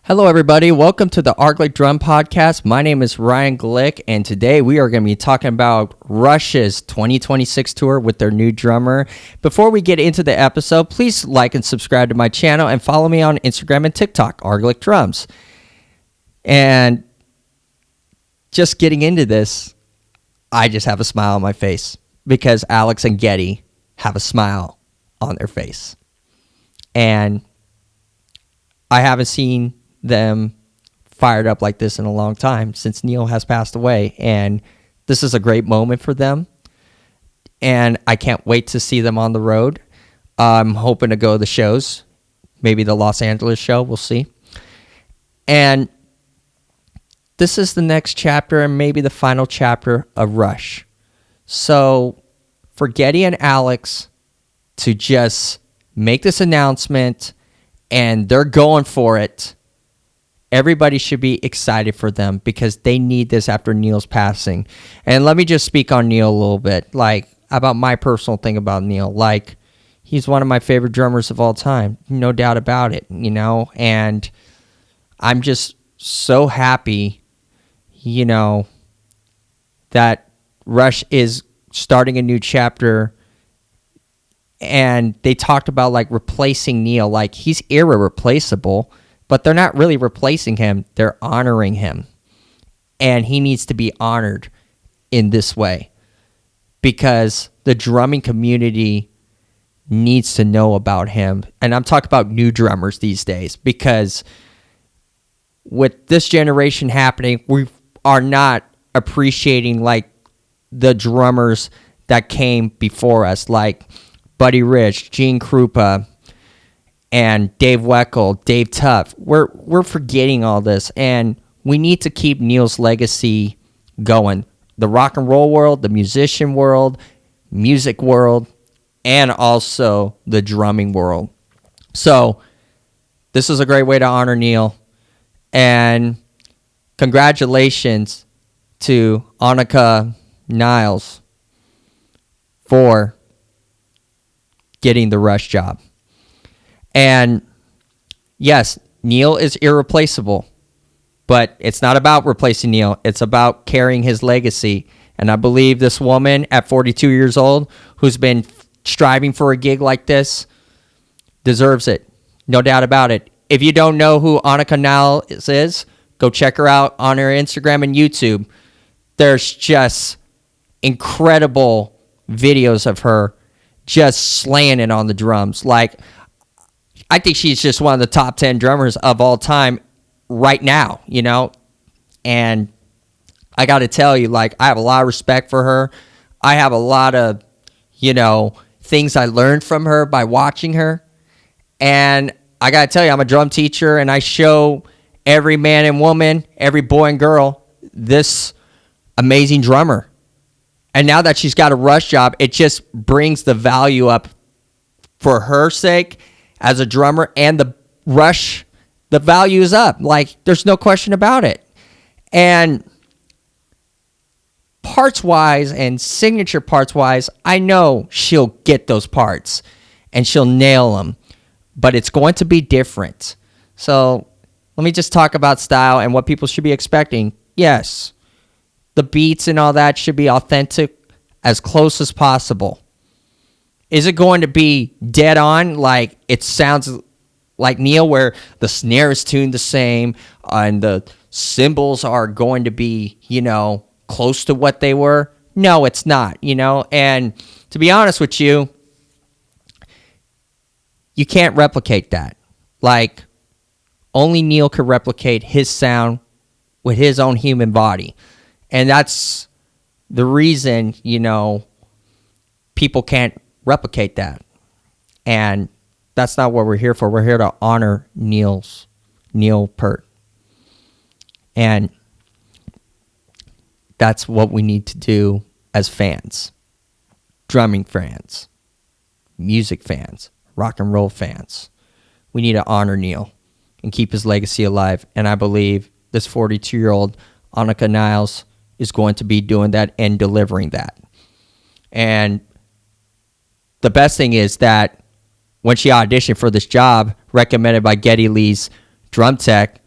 Hello, everybody. Welcome to the Arglick Drum Podcast. My name is Ryan Glick, and today we are going to be talking about Rush's 2026 tour with their new drummer. Before we get into the episode, please like and subscribe to my channel and follow me on Instagram and TikTok, Arglick Drums. And just getting into this, I just have a smile on my face because Alex and Getty have a smile on their face. And I haven't seen them fired up like this in a long time since Neil has passed away, and this is a great moment for them, and I can't wait to see them on the road. I'm hoping to go to the shows, maybe the Los Angeles show, we'll see. And this is the next chapter and maybe the final chapter of Rush. So for Getty and Alex to just make this announcement and they're going for it, everybody should be excited for them because they need this after Neil's passing. And let me just speak on Neil a little bit, like about my personal thing about Neil. Like, he's one of my favorite drummers of all time, no doubt about it, you know. And I'm just so happy, you know, that Rush is starting a new chapter. And they talked about like replacing Neil, like he's irreplaceable. But they're not really replacing him. They're honoring him. And he needs to be honored in this way. Because the drumming community needs to know about him. And I'm talking about new drummers these days. Because with this generation happening, we are not appreciating like the drummers that came before us. Like Buddy Rich, Gene Krupa, and Dave Weckl, Dave Tuff. We're forgetting all this, and we need to keep Neil's legacy going. The rock and roll world, the musician world, music world, and also the drumming world. So this is a great way to honor Neil, and congratulations to Annika Niles for getting the Rush job. And yes, Neil is irreplaceable, but it's not about replacing Neil. It's about carrying his legacy. And I believe this woman at 42 years old who's been striving for a gig like this deserves it. No doubt about it. If you don't know who Annika Niles is, go check her out on her Instagram and YouTube. There's just incredible videos of her just slaying it on the drums. Like, I think she's just one of the top 10 drummers of all time right now, you know? And I got to tell you, like, I have a lot of respect for her. I have a lot of, you know, things I learned from her by watching her. And I got to tell you, I'm a drum teacher, and I show every man and woman, every boy and girl, this amazing drummer. And now that she's got a Rush job, it just brings the value up for her sake as a drummer, and the Rush, the value is up. Like, there's no question about it. And parts-wise and signature parts-wise, I know she'll get those parts, and she'll nail them. But it's going to be different. So let me just talk about style and what people should be expecting. Yes, the beats and all that should be authentic as close as possible. Is it going to be dead on, like it sounds like Neil, where the snare is tuned the same and the cymbals are going to be, you know, close to what they were? No, it's not, you know. And to be honest with you, you can't replicate that. Like, only Neil could replicate his sound with his own human body. And that's the reason, you know, people can't replicate that. And that's not what we're here for. We're here to honor Neil PEART. And that's what we need to do as fans. Drumming fans, music fans, rock and roll fans. We need to honor Neil and keep his legacy alive. And I believe this 42-year-old Annika Niles is going to be doing that and delivering that. And the best thing is that when she auditioned for this job, recommended by Geddy Lee's drum tech,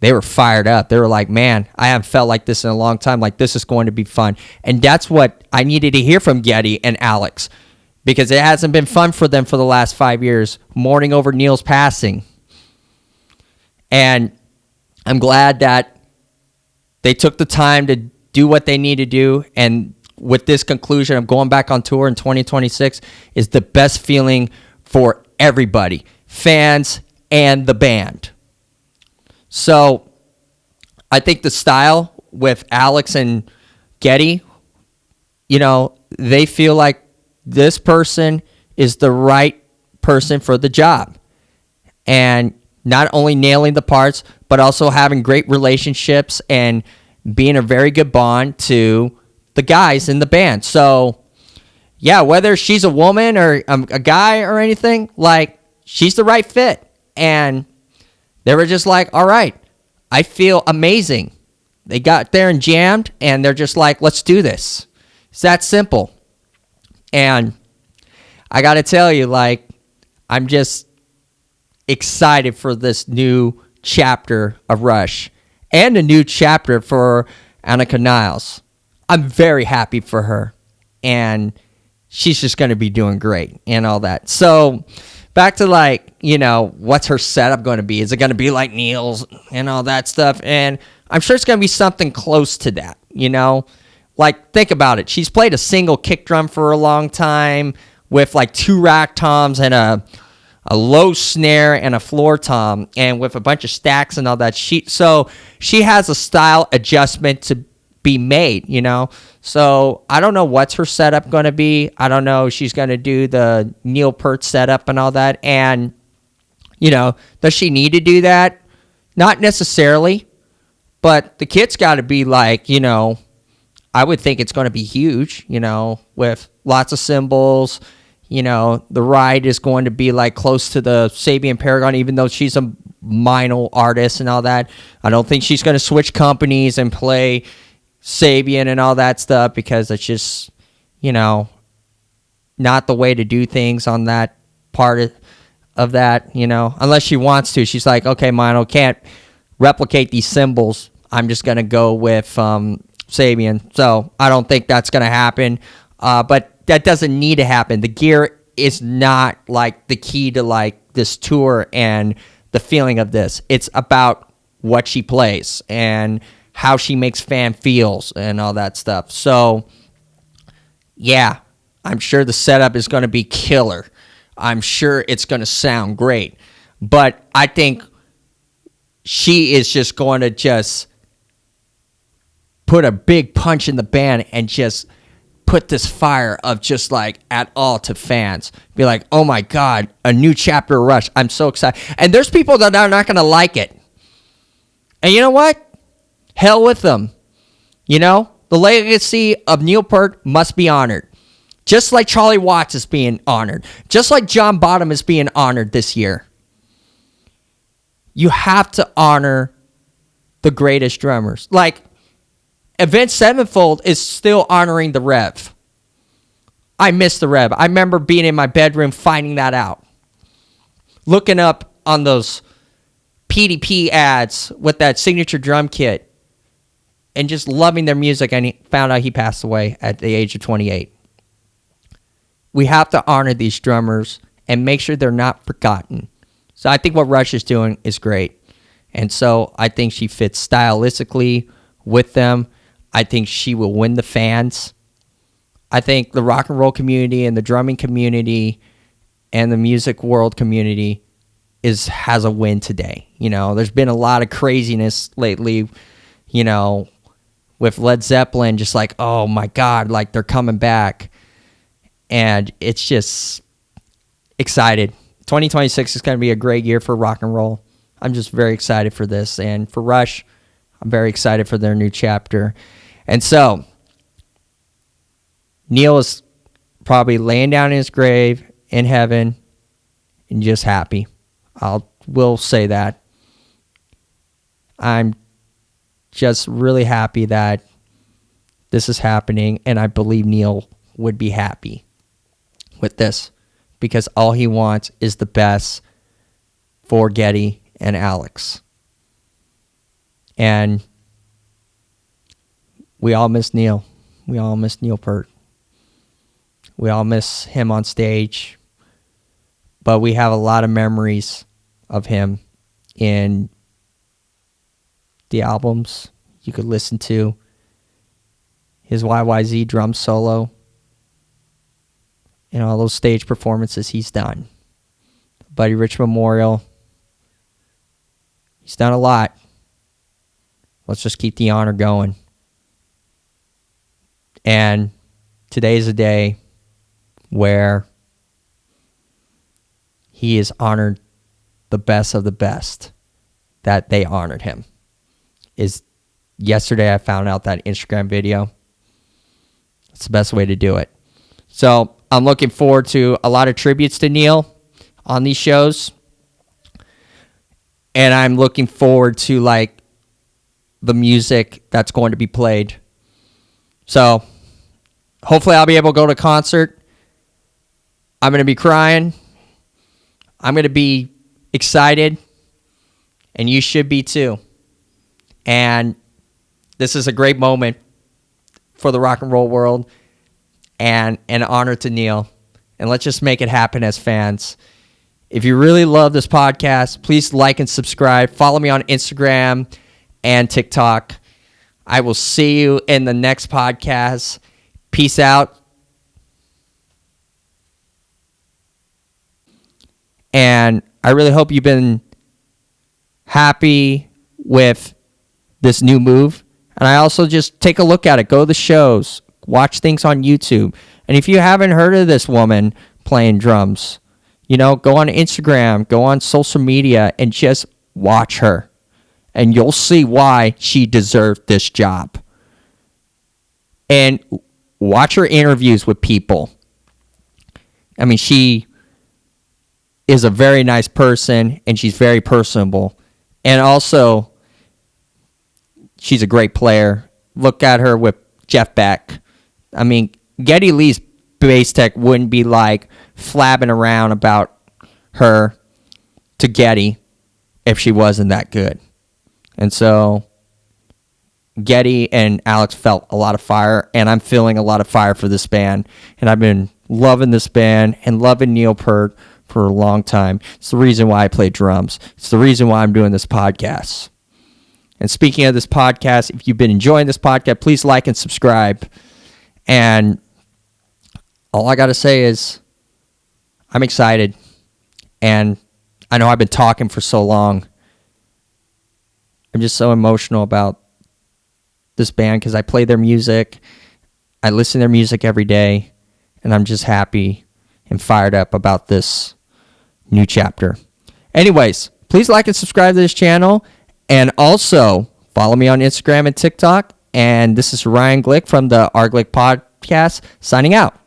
they were fired up. They were like, man, I haven't felt like this in a long time. Like, this is going to be fun. And that's what I needed to hear from Getty and Alex, because it hasn't been fun for them for the last 5 years, mourning over Neil's passing. And I'm glad that they took the time to do what they need to do. And with this conclusion of going back on tour in 2026 is the best feeling for everybody, fans and the band. So I think the style with Alex and Getty, you know, they feel like this person is the right person for the job. And not only nailing the parts, but also having great relationships and being a very good bond to the guys in the band. So, yeah, whether she's a woman or a guy or anything, like, she's the right fit. And they were just like, all right, I feel amazing. They got there and jammed, and they're just like, let's do this. It's that simple. And I got to tell you, like, I'm just excited for this new chapter of Rush and a new chapter for Annika Niles. I'm very happy for her, and she's just going to be doing great and all that. So back to, like, you know, what's her setup going to be? Is it going to be like Neil's and all that stuff? And I'm sure it's going to be something close to that, you know? Like, think about it. She's played a single kick drum for a long time with, like, 2 rack toms and a low snare and a floor tom, and with a bunch of stacks and all that. So she has a style adjustment to be made, you know? So I don't know what's her setup going to be. I don't know if she's going to do the Neil Peart setup and all that. And, you know, does she need to do that? Not necessarily, but the kit's got to be like, you know, I would think it's going to be huge, you know, with lots of cymbals. You know, the ride is going to be like close to the Sabian Paragon, even though she's a minor artist and all that. I don't think she's going to switch companies and play Sabian and all that stuff, because it's just, you know, not the way to do things on that part of that, you know, unless she wants to. She's like, okay, Mino, can't replicate these cymbals. I'm just going to go with Sabian. So I don't think that's going to happen. But that doesn't need to happen. The gear is not like the key to like this tour and the feeling of this. It's about what she plays and how she makes fan feels and all that stuff. So yeah, I'm sure the setup is going to be killer. I'm sure it's going to sound great. But I think she is just going to just put a big punch in the band and just put this fire of just like at all to fans. Be like, oh my God, a new chapter of Rush. I'm so excited. And there's people that are not going to like it. And you know what? Hell with them. You know, the legacy of Neil Peart must be honored. Just like Charlie Watts is being honored. Just like John Bonham is being honored this year. You have to honor the greatest drummers. Like, Avenged Sevenfold is still honoring the Rev. I miss the Rev. I remember being in my bedroom finding that out. Looking up on those PDP ads with that signature drum kit and just loving their music, and he found out he passed away at the age of 28. We have to honor these drummers and make sure they're not forgotten. So I think what Rush is doing is great. And so I think she fits stylistically with them. I think she will win the fans. I think the rock and roll community and the drumming community and the music world community has a win today. You know, there's been a lot of craziness lately, you know, with Led Zeppelin, just like, oh my God, like they're coming back. And it's just excited. 2026 is going to be a great year for rock and roll. I'm just very excited for this. And for Rush, I'm very excited for their new chapter. And so, Neil is probably laying down in his grave in heaven and just happy. Will say that. I'm just really happy that this is happening, and I believe Neil would be happy with this, because all he wants is the best for Getty and Alex. And we all miss Neil. We all miss Neil Peart. We all miss him on stage. But we have a lot of memories of him in the albums you could listen to. His YYZ drum solo. And all those stage performances he's done. Buddy Rich Memorial. He's done a lot. Let's just keep the honor going. And today is a day where he is honored the best of the best that they honored him. Is yesterday I found out that Instagram video. It's the best way to do it. So I'm looking forward to a lot of tributes to Neil on these shows. And I'm looking forward to like the music that's going to be played. So hopefully I'll be able to go to a concert. I'm going to be crying. I'm going to be excited. And you should be too. And this is a great moment for the rock and roll world and an honor to Neil. And let's just make it happen as fans. If you really love this podcast, please like and subscribe. Follow me on Instagram and TikTok. I will see you in the next podcast. Peace out. And I really hope you've been happy with this new move. And I also just take a look at it. Go to the shows. Watch things on YouTube. And if you haven't heard of this woman playing drums, go on Instagram, go on social media, and just watch her. And you'll see why she deserved this job. And watch her interviews with people. I mean, she is a very nice person, and she's very personable. And also, she's a great player. Look at her with Jeff Beck. I mean, Geddy Lee's bass tech wouldn't be like flabbing around about her to Geddy if she wasn't that good. And so Geddy and Alex felt a lot of fire, and I'm feeling a lot of fire for this band. And I've been loving this band and loving Neil Peart for a long time. It's the reason why I play drums. It's the reason why I'm doing this podcast. And speaking of this podcast, if you've been enjoying this podcast, please like and subscribe. And all I got to say is I'm excited. And I know I've been talking for so long. I'm just so emotional about this band because I play their music. I listen to their music every day. And I'm just happy and fired up about this new chapter. Anyways, please like and subscribe to this channel. And also follow me on Instagram and TikTok. And this is Ryan Glick from the Our Glick Podcast signing out.